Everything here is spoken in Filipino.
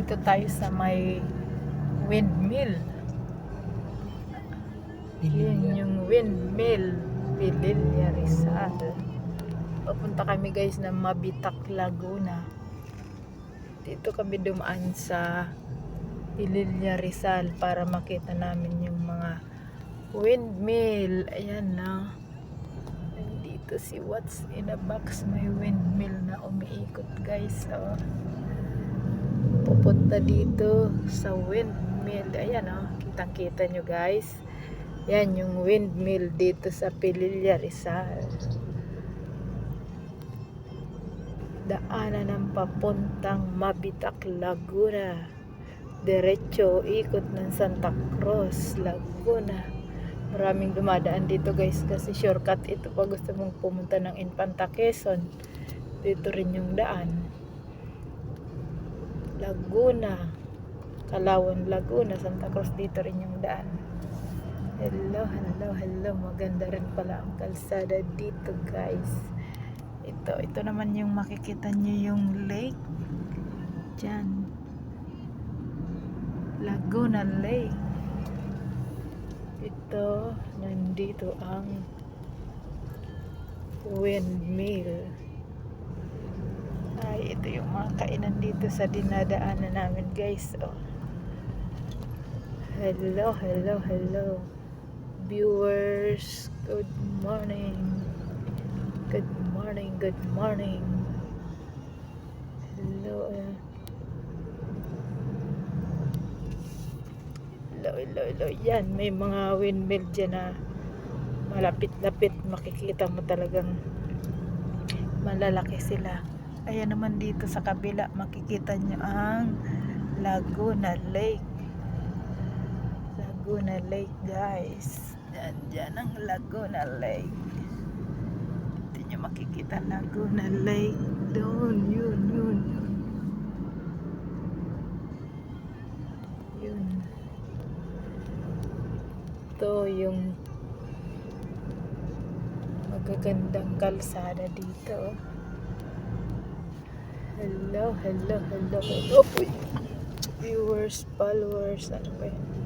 Dito tayo sa may windmill. Yun yung windmill, Pililla Rizal. Papunta kami guys ng Mabitak, Laguna. Dito kami dumaan sa Pililla Rizal para makita namin yung mga windmill. Ayan na. Nandito si What's in a Box. May windmill na umiikot guys. Oh. Pupunta dito sa windmill. Ayan oh. Kitang kita nyo guys. Yan yung windmill dito sa Pililla Rizal. Daanan ng papuntang Mabitak, Laguna. Diretso, ikot ng Santa Cruz, Laguna. Maraming dumadaan dito guys kasi shortcut ito pag gusto mong pumunta ng Infanta, Quezon. Dito rin yung daan. Laguna, Calauan, Laguna, Santa Cruz, dito rin yung daan. Hello, hello, hello. Maganda rin pala ang kalsada dito guys. Ito naman yung makikita nyo yung lake. Diyan. Laguna Lake. Ito, nandito ang windmill. Ay, ito yung mga kainan dito sa dinadaanan namin guys. Oh. Hello, hello, hello. Viewers, good morning. Good morning, good morning. Hello. Hello. Yan, may mga windmill dyan na malapit-lapit. Makikita mo talagang malalaki sila. Ayan naman dito sa kabila, makikita nyo ang Laguna Lake. Laguna Lake guys. Dyan ang Laguna Lake. Dito nyo makikita Laguna Lake. Doon, yun. Ito yung magagandang kalsada dito. Hello. Uy. Viewers, followers, ano ba yan?